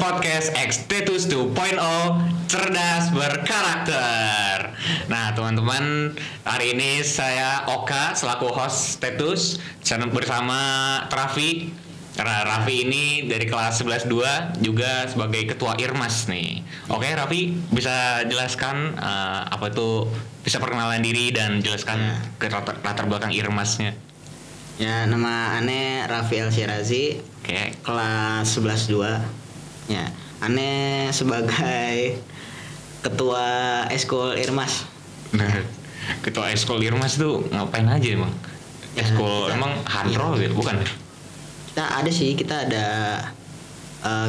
podcast Extetus 2.0 cerdas berkarakter. Nah teman-teman, hari ini saya Oka selaku host Tetus bersama Raffi. Karena Raffi ini dari kelas 11-2 juga sebagai ketua Irmas nih. Oke Raffi, bisa jelaskan apa itu, bisa perkenalan diri dan jelaskan ke latar belakang Irmasnya. Ya, nama Ane Raffi El Syirazi, kelas 11-2. Ya, Ane sebagai ketua Eskul Irmas. Nah, ketua Eskul Irmas itu ngapain aja emang? Eskul emang hadro gitu, bukan? Kita ada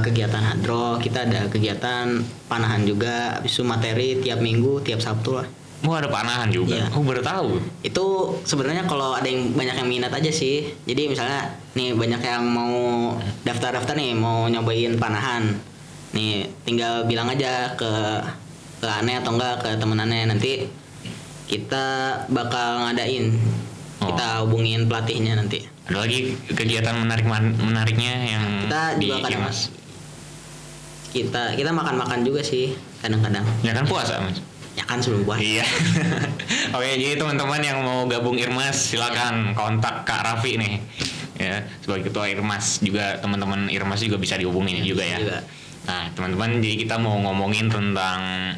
kegiatan hadro, kita ada kegiatan panahan juga, habis itu materi tiap minggu, tiap Sabtu lah. Ada panahan juga. Iya. Aku baru tahu. Itu sebenarnya kalau ada yang banyak yang minat aja sih. Jadi misalnya nih banyak yang mau daftar nih, mau nyobain panahan. Nih tinggal bilang aja ke Ane atau enggak ke temen Ane, nanti kita bakal ngadain. Kita hubungin pelatihnya nanti. Ada lagi kegiatan menariknya yang kita di juga Irmas. Kita makan juga sih kadang-kadang. Ya kan puasa Mas. Ya kan sebelum puasa. Iya. Oke, jadi teman-teman yang mau gabung Irmas silakan kontak Kak Raffi nih. Ya, sebagai ketua Irmas juga, teman-teman Irmas juga bisa dihubungin juga ya. Juga. Nah, teman-teman, jadi kita mau ngomongin tentang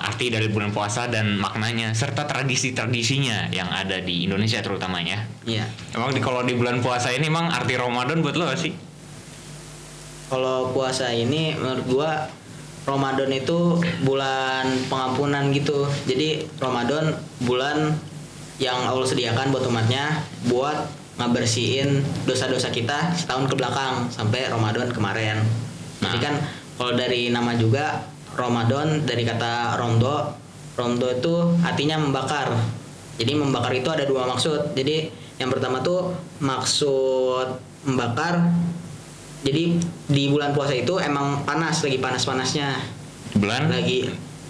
arti dari bulan puasa dan maknanya serta tradisi-tradisinya yang ada di Indonesia terutamanya. Iya. Emang kalau di bulan puasa ini emang arti Ramadan buat lo apa sih? Kalau puasa ini menurut gua Ramadan itu bulan pengampunan gitu. Jadi Ramadan bulan yang Allah sediakan buat umatnya buat ngebersihin dosa-dosa kita setahun ke belakang sampai Ramadan kemarin. Jadi kan kalau dari nama juga Ramadan dari kata romdo itu artinya membakar. Jadi membakar itu ada dua maksud. Jadi yang pertama tuh maksud membakar. Jadi di bulan puasa itu emang lagi panas-panasnya.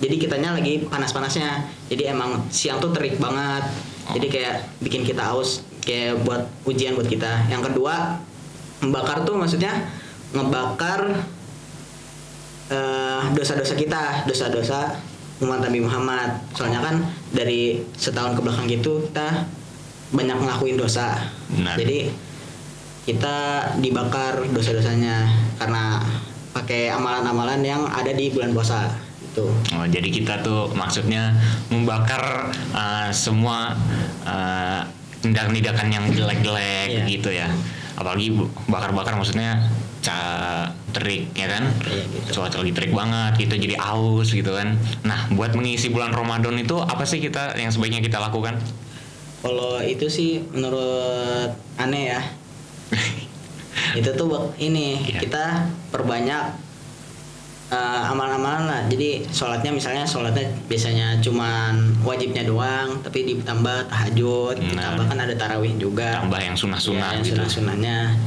Jadi kitanya lagi panas-panasnya. Jadi emang siang tuh terik banget. Jadi kayak bikin kita aus, kayak buat ujian buat kita. Yang kedua, membakar tuh maksudnya ngebakar dosa-dosa kita, dosa-dosa umat Nabi Muhammad. Soalnya kan dari setahun ke belakang gitu kita banyak ngelakuin dosa. Benar. Jadi kita dibakar dosa-dosanya karena pakai amalan-amalan yang ada di bulan puasa itu. Jadi kita tuh maksudnya membakar semua tindakan-tindakan yang jelek-jelek gitu ya. Apalagi bakar-bakar maksudnya terik ya kan? Gitu. Cuaca lagi terik banget gitu, jadi aus gitu kan. Nah, buat mengisi bulan Ramadan itu apa sih kita yang sebaiknya kita lakukan? Kalau itu sih menurut Ane ya. Itu tuh kita perbanyak amalan-amalan lah. Jadi sholatnya biasanya cuman wajibnya doang, tapi ditambah tahajud, ditambah kan ada tarawih juga. Tambah yang sunnah-sunnah gitu. Sunnah-sunnahnya.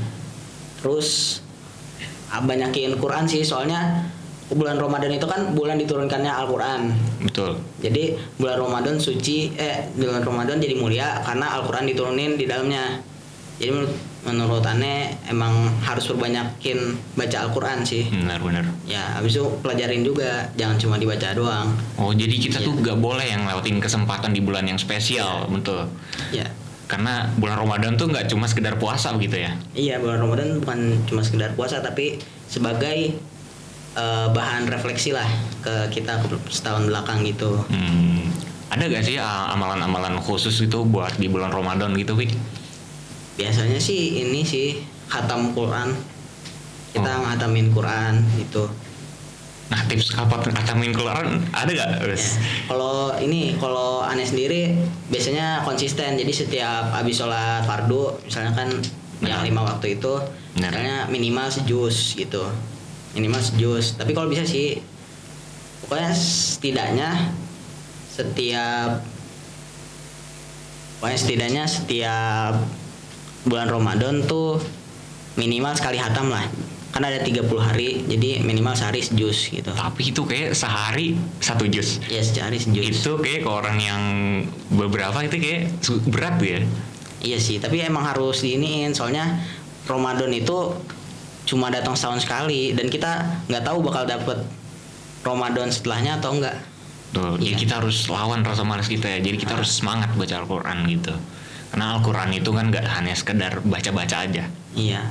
Terus banyakin Quran sih, soalnya bulan Ramadan itu kan bulan diturunkannya Al-Quran. Betul. Jadi bulan Ramadan bulan Ramadan jadi mulia karena Al-Quran diturunin di dalamnya. Jadi menurut Ane emang harus perbanyakin baca Al-Quran sih. Benar. Ya, habis itu pelajarin juga, jangan cuma dibaca doang. Jadi kita tuh gak boleh yang lewatin kesempatan di bulan yang spesial, betul. Ya. Karena bulan Ramadan tuh gak cuma sekedar puasa begitu ya? Iya, bulan Ramadan bukan cuma sekedar puasa, tapi sebagai bahan refleksi lah ke kita setahun belakang gitu. Ada gak sih amalan-amalan khusus itu buat di bulan Ramadan gitu, Wi? Biasanya sih ini sih khatam Quran. Kita ngatamin Quran gitu. Nah, tips kapan ngatamin Quran ada gak? Ya, kalau Ane sendiri biasanya konsisten. Jadi setiap habis sholat fardu, misalnya kan yang 5 waktu itu, misalnya minimal sejuz gitu. Minimal sejuz. Tapi kalau bisa sih, pokoknya setidaknya setiap bulan Ramadan tuh minimal sekali hatam lah. Kan ada 30 hari, jadi minimal sehari sejuz gitu. Tapi itu kayak sehari 1 juz. Iya, sehari sejuz. Itu kayak ke orang yang beberapa itu kayak berat ya. Iya sih, tapi emang harus diiniin, soalnya Ramadan itu cuma datang setahun sekali dan kita nggak tahu bakal dapet Ramadan setelahnya atau enggak. Tuh, jadi Iya. kita harus lawan rasa malas kita ya. Jadi kita harus semangat baca Al-Quran gitu. Karena Al-Quran itu kan nggak hanya sekedar baca-baca aja. Iya,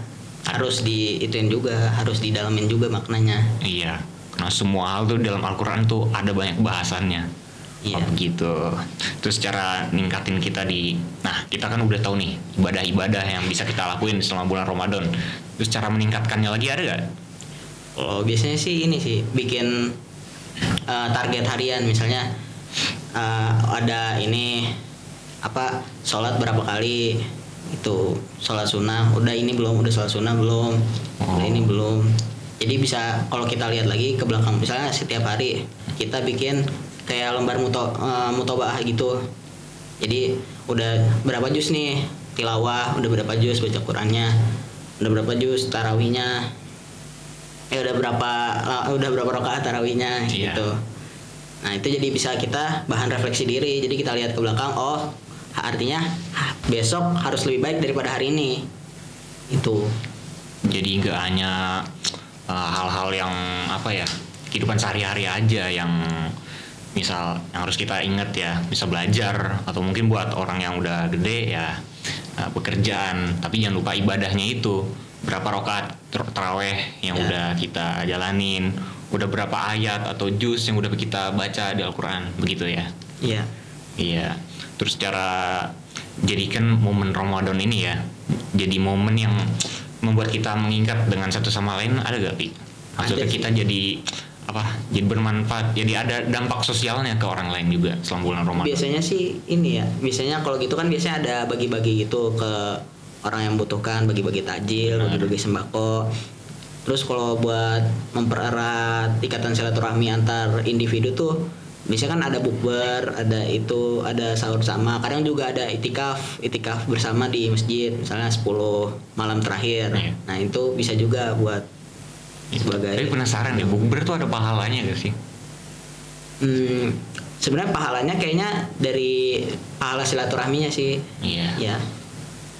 harus diituin juga, harus didalamin juga maknanya. Iya, karena semua hal tuh dalam Al-Quran tuh ada banyak bahasannya. Iya. Oh, begitu. Terus cara ningkatin kita nah kita kan udah tahu nih ibadah-ibadah yang bisa kita lakuin selama bulan Ramadan. Terus cara meningkatkannya lagi ada gak? Kalau biasanya sih ini sih bikin target harian, misalnya ada ini apa sholat berapa kali, itu sholat sunnah udah ini belum, udah sholat sunnah belum, udah ini belum. Jadi bisa kalau kita lihat lagi ke belakang, misalnya setiap hari kita bikin kayak lembar mutobaah gitu. Jadi udah berapa juz nih tilawah, udah berapa juz baca Qurannya, udah berapa juz tarawihnya, udah berapa rakaat tarawihnya. Iya. Gitu. Nah itu jadi bisa kita bahan refleksi diri. Jadi kita lihat ke belakang, oh artinya besok harus lebih baik daripada hari ini. Itu. Jadi nggak hanya hal-hal yang apa ya, kehidupan sehari-hari aja yang misal yang harus kita ingat ya, bisa belajar, atau mungkin buat orang yang udah gede ya pekerjaan, tapi jangan lupa ibadahnya itu. Berapa rakaat taraweh yang udah kita jalanin, udah berapa ayat atau juz yang udah kita baca di Al-Quran, begitu ya. Iya. Iya. Terus cara jadikan momen Ramadan ini ya jadi momen yang membuat kita mengingat dengan satu sama lain, ada gak Pi? Maksudnya Ada sih. kita jadi jadi bermanfaat, jadi ada dampak sosialnya ke orang lain juga selama bulan Ramadan. Biasanya sih ini ya, biasanya kalau gitu kan biasanya ada bagi-bagi gitu ke orang yang membutuhkan, bagi-bagi takjil, bagi-bagi sembako. Terus kalau buat mempererat ikatan silaturahmi antar individu tuh biasanya kan ada bukber, ada itu, ada sahur sama. Kadang juga ada itikaf bersama di masjid, misalnya 10 malam terakhir. Iya. Nah, itu bisa juga buat sebagai. Tapi penasaran deh, bukber tuh ada pahalanya gak sih? Sebenarnya pahalanya kayaknya dari pahala silaturahminya sih. Iya. Ya.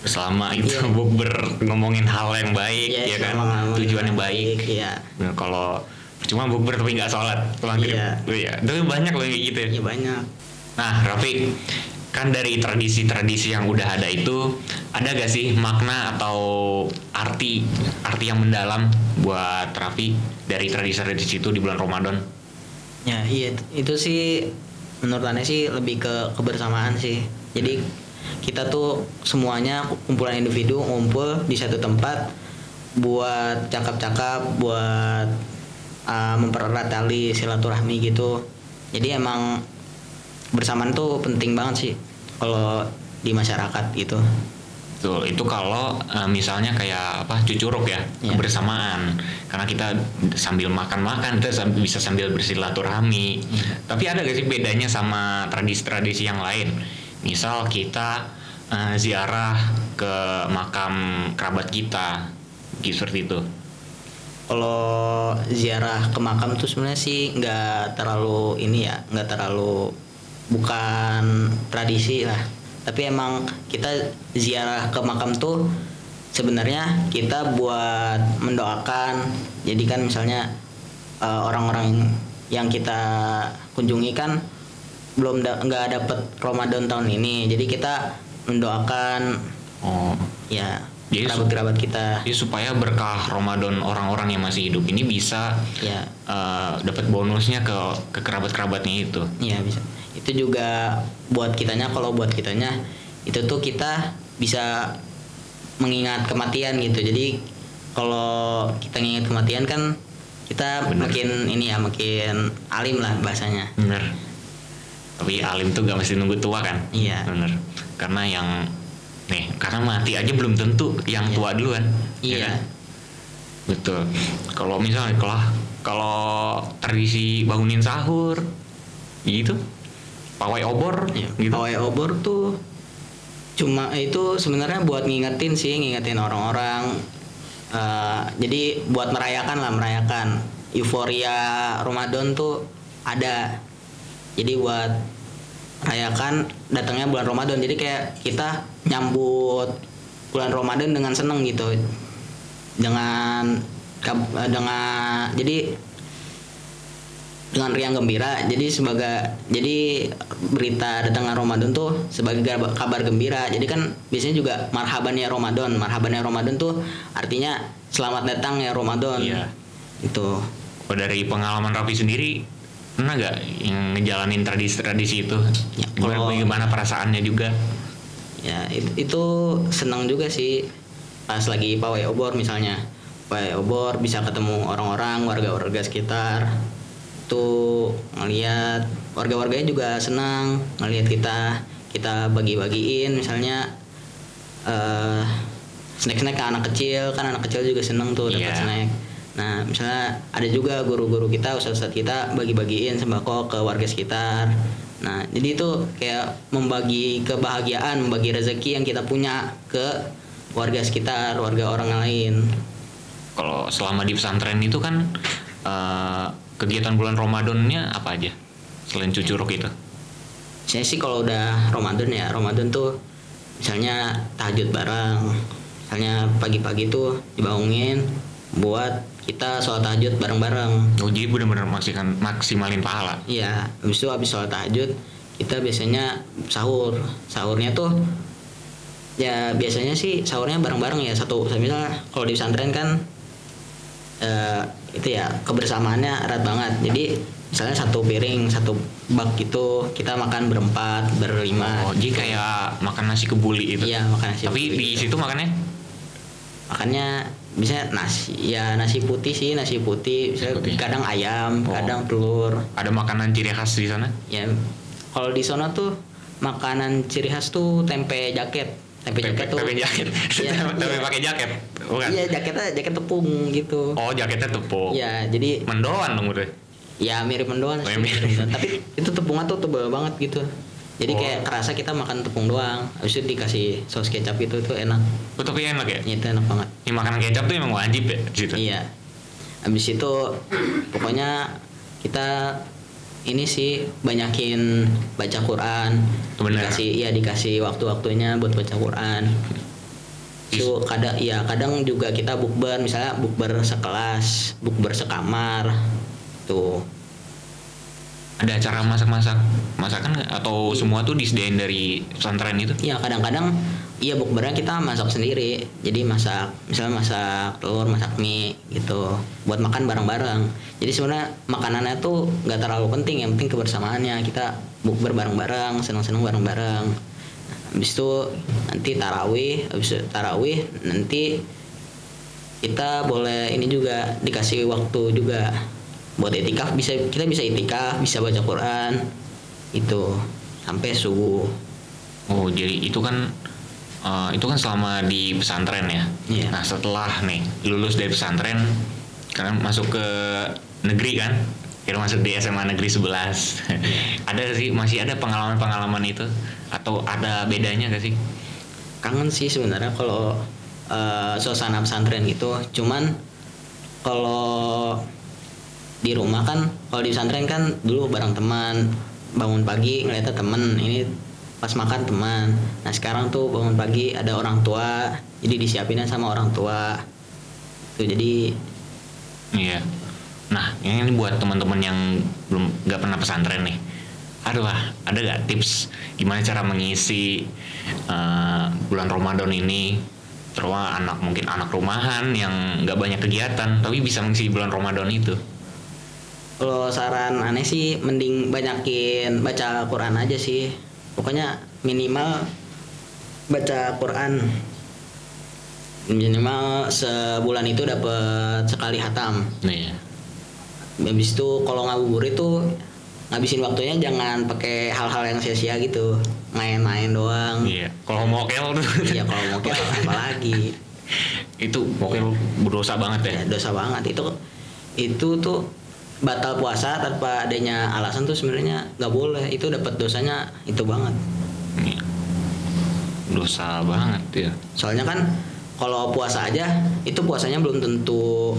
Selama itu Iya. bukber ngomongin hal yang baik, ya kan, tujuan yang baik. Iya. Nah, kalau cuma bukber tapi nggak sholat, maghrib. Iya. Iya. Tapi banyak loh yang kayak gitu ya. Iya banyak. Nah, Rafi, kan dari tradisi-tradisi yang udah ada itu, ada gak sih makna atau arti yang mendalam buat Rafi dari tradisi-tradisi itu di bulan Ramadan? Ya, iya itu sih menurut aneh sih lebih ke kebersamaan sih. Jadi kita tuh semuanya kumpulan individu ngumpul di satu tempat buat cakap-cakap, buat mempererat tali silaturahmi gitu. Jadi emang bersamaan tuh penting banget sih kalau di masyarakat gitu. Betul, itu kalau misalnya kayak cucuruk ya, Iya. kebersamaan. Karena kita sambil makan-makan kita bisa sambil bersilaturahmi. Tapi ada gak sih bedanya sama tradisi-tradisi yang lain? Misal kita ziarah ke makam kerabat kita, gitu, seperti itu. Kalau ziarah ke makam tuh sebenarnya sih nggak terlalu ini ya, nggak terlalu, bukan tradisi lah. Tapi emang kita ziarah ke makam tuh sebenarnya kita buat mendoakan. Jadi kan misalnya orang-orang yang kita kunjungi kan nggak dapet Ramadan tahun ini, jadi kita mendoakan Oh, ya Jadi kerabat-kerabat kita. jadi supaya berkah Ramadan orang-orang yang masih hidup ini bisa Ya, dapat bonusnya ke kerabat-kerabatnya itu. iya bisa. Itu juga buat kitanya, kalau buat kitanya itu tuh kita bisa mengingat kematian gitu. Jadi kalau kita mengingat kematian kan kita Bener. makin ini ya, makin alim lah bahasanya. Bener. Tapi alim tuh gak mesti nunggu tua kan? Iya. Bener. Karena karena mati aja belum tentu yang Iya. tua duluan. ya Iya. kan? Betul. Kalau misalnya kalau tradisi bangunin sahur gitu, pawai obor Iya. gitu. Pawai obor tuh cuma itu sebenarnya buat ngingetin orang-orang. Jadi buat merayakan euforia Ramadan tuh ada. Jadi buat rayakan datangnya bulan Ramadan. Jadi kayak kita nyambut bulan Ramadan dengan seneng gitu. jadi dengan riang gembira. Jadi berita datangnya Ramadan tuh sebagai kabar gembira. Jadi kan biasanya juga marhaban ya Ramadan. Marhaban ya Ramadan tuh artinya selamat datang ya Ramadan. Iya. Itu. Oh, dari pengalaman Raffi sendiri pernah nggak yang ngejalanin tradisi-tradisi itu? Ya, Gimana perasaannya juga? Ya itu senang juga sih pas lagi pawai obor misalnya. Pawai obor bisa ketemu orang-orang, warga-warga sekitar. Tuh ngelihat warga-warganya juga senang ngelihat kita bagi-bagiin misalnya snack-snack ke anak kecil juga senang tuh dapat snack. Nah misalnya ada juga guru-guru kita, ustadz-ustadz kita bagi-bagiin sembako ke warga sekitar. Nah jadi itu kayak membagi kebahagiaan, membagi rezeki yang kita punya ke warga sekitar, warga orang lain. Kalau selama di pesantren itu kan kegiatan bulan Ramadannya apa aja selain cucuruk itu? Saya sih kalau udah Ramadan tuh misalnya tahajud bareng, misalnya pagi-pagi tuh dibangunin buat kita sholat tahajud bareng-bareng. Oh, jadi benar-benar maksimalin pahala. Iya, habis sholat tahajud kita biasanya sahurnya tuh ya biasanya sih sahurnya bareng-bareng ya, misalnya kalau di pesantren kan itu ya kebersamaannya erat banget. Jadi misalnya satu piring, satu bak gitu kita makan berempat, berlima. Oh, jadi kayak makan nasi kebuli itu. Iya, makan nasi. Tapi di situ makannya bisa nasi putih, kadang ayam, kadang telur. Ada makanan ciri khas di sana? Ya, kalau di sana tuh makanan ciri khas tuh tempe jaket. Tempe jaket ya, tempe pakai jaket, bukan? Iya, jaket tepung gitu. Oh, jaketnya tepung. Iya, jadi mendoan dong udah. Ya mirip mendoan sih. Tapi itu tepungnya tuh tebal banget gitu. Jadi kayak kerasa kita makan tepung doang. Habis itu dikasih saus kecap itu tuh enak. Oh, tapi enak ya? Iya, itu enak banget. Ini makanan kecap tuh emang wajib ya di situ. Iya. Habis itu pokoknya kita ini sih banyakin baca Quran. Bener. Dikasih waktu-waktunya buat baca Quran. Itu kadang juga kita bukber, misalnya bukber sekelas, bukber sekamar. Tuh. Ada acara masakan nggak? Atau semua tuh disediain dari pesantren itu? Iya, kadang-kadang bukbernya kita masak sendiri. Jadi misalnya masak telur, masak mie gitu buat makan bareng-bareng. Jadi sebenarnya makanannya tuh nggak terlalu penting, yang penting kebersamaannya. Kita bukber bareng-bareng, senang-senang bareng-bareng. Habis itu nanti tarawih nanti kita boleh ini juga dikasih waktu juga buat itikaf, kita bisa itikaf, bisa baca Quran itu sampai subuh. Oh, jadi itu kan selama di pesantren ya. Iya. Nah, setelah nih lulus dari pesantren kan masuk ke negeri kan, kita masuk di SMA Negeri 11. Masih ada pengalaman itu atau ada bedanya gak sih? Kangen sih sebenarnya kalau suasana pesantren gitu. Cuman kalau di rumah kan, kalau di pesantren kan dulu bareng teman, bangun pagi ngeliatnya temen, ini pas makan teman. Nah sekarang tuh bangun pagi ada orang tua, jadi disiapinnya sama orang tua tuh, jadi iya. Nah ini buat teman-teman yang belum nggak pernah pesantren nih, ada gak tips gimana cara mengisi bulan Ramadan ini, terutama mungkin anak rumahan yang nggak banyak kegiatan tapi bisa mengisi bulan Ramadan itu? kalau saran aneh sih mending banyakin baca Quran aja sih. Pokoknya minimal baca Quran, minimal sebulan itu dapat sekali hatam. Iya. Habis itu kalau ngabuburit tuh ngabisin waktunya jangan pakai hal-hal yang sia-sia gitu, main-main doang. Iya. Kalau mokel tuh. Iya, kalau mokel apalagi. Itu mokel berdosa banget ya. Ya dosa banget itu tuh batal puasa tanpa adanya alasan tuh sebenarnya nggak boleh. Itu dapat dosanya itu banget. Iya. Dosa banget ya. Soalnya kan kalau puasa aja itu puasanya belum tentu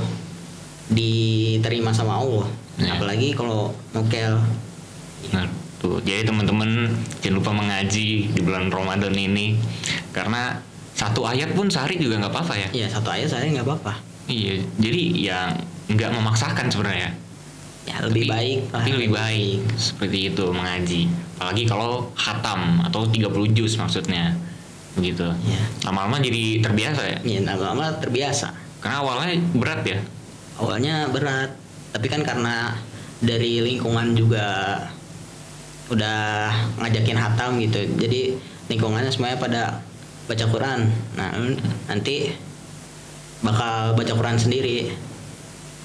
diterima sama Allah. Ya. Apalagi kalau mokel. Nah, tuh. Jadi teman-teman jangan lupa mengaji di bulan Ramadan ini, karena Satu ayat pun sehari juga nggak apa-apa ya. Iya, satu ayat saya nggak apa-apa. Iya, jadi ya nggak memaksakan sebenarnya. Ya lebih baik lah. Tapi lebih baik seperti itu mengaji. Apalagi kalau khatam atau 30 juz maksudnya. Begitu. Iya. Lama-lama jadi terbiasa ya. Iya, lama-lama terbiasa. Karena awalnya berat ya. Awalnya berat, tapi kan karena dari lingkungan juga udah ngajakin hatam gitu, jadi lingkungannya semuanya pada baca Quran. Nah nanti bakal baca Quran sendiri,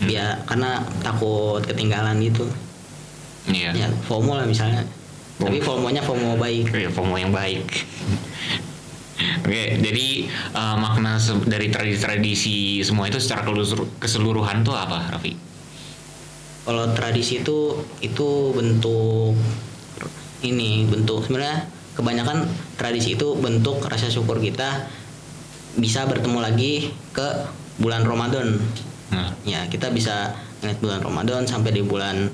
biar karena takut ketinggalan gitu. Iya. Ya FOMO lah misalnya, tapi FOMO-nya FOMO baik. Iya, FOMO yang baik. Oke, jadi makna dari tradisi-tradisi semua itu secara keseluruhan tuh apa, Raffi? Kalau tradisi itu bentuk sebenarnya kebanyakan tradisi itu bentuk rasa syukur kita bisa bertemu lagi ke bulan Ramadan. Nah. Ya, kita bisa ingat bulan Ramadan, sampai di bulan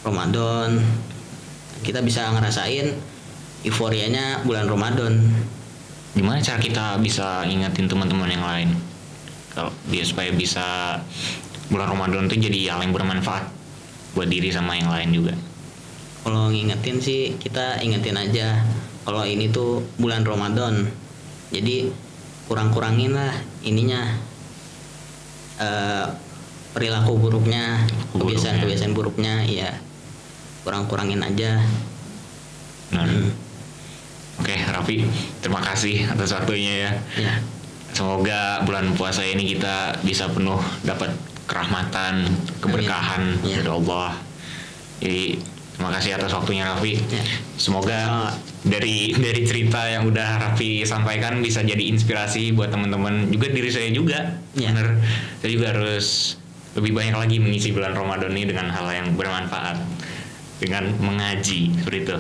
Ramadan kita bisa ngerasain euforianya bulan Ramadan. Gimana cara kita bisa ingetin teman-teman yang lain kalau dia supaya bisa bulan Ramadan itu jadi hal yang bermanfaat buat diri sama yang lain juga? Kalau ngingetin sih kita ingetin aja kalau ini tuh bulan Ramadan, jadi kurang-kurangin lah ininya, perilaku buruknya, kebiasaan buruknya, ya kurang-kurangin aja. Nah. Oke, Raffi, terima kasih atas waktunya ya. Ya. Semoga bulan puasa ini kita bisa penuh dapat kerahmatan, keberkahan Ya. dari Allah. Jadi terima kasih atas waktunya, Raffi. Ya. Semoga dari cerita yang udah Raffi sampaikan bisa jadi inspirasi buat teman-teman, juga diri saya juga. Ya. Bener. Saya juga harus lebih banyak lagi mengisi bulan Ramadan ini dengan hal yang bermanfaat, dengan mengaji seperti itu.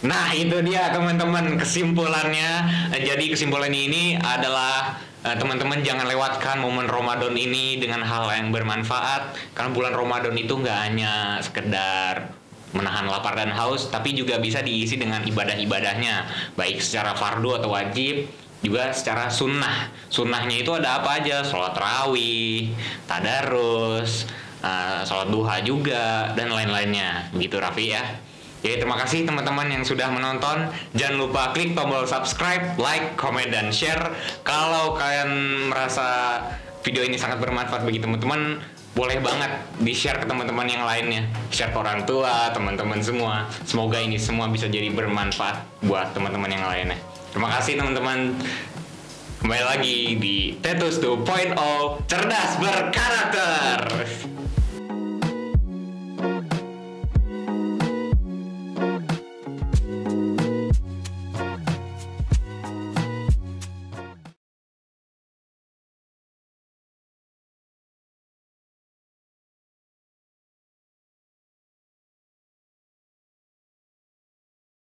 Nah, itu dia teman-teman kesimpulannya. Jadi kesimpulannya ini adalah teman-teman jangan lewatkan momen Ramadan ini dengan hal yang bermanfaat, karena bulan Ramadan itu nggak hanya sekedar menahan lapar dan haus, tapi juga bisa diisi dengan ibadah-ibadahnya, baik secara fardu atau wajib, juga secara sunnah. Sunnahnya itu ada apa aja? Sholat tarawih, tadarus, sholat duha juga, dan lain-lainnya. Begitu, Raffi ya. Jadi terima kasih teman-teman yang sudah menonton. Jangan lupa klik tombol subscribe, like, komen, dan share. Kalau kalian merasa video ini sangat bermanfaat bagi teman-teman, boleh banget di-share ke teman-teman yang lainnya. Share ke orang tua, teman-teman semua. Semoga ini semua bisa jadi bermanfaat buat teman-teman yang lainnya. Terima kasih teman-teman. Kembali lagi di Tetus 2.0 Cerdas Berkarakter.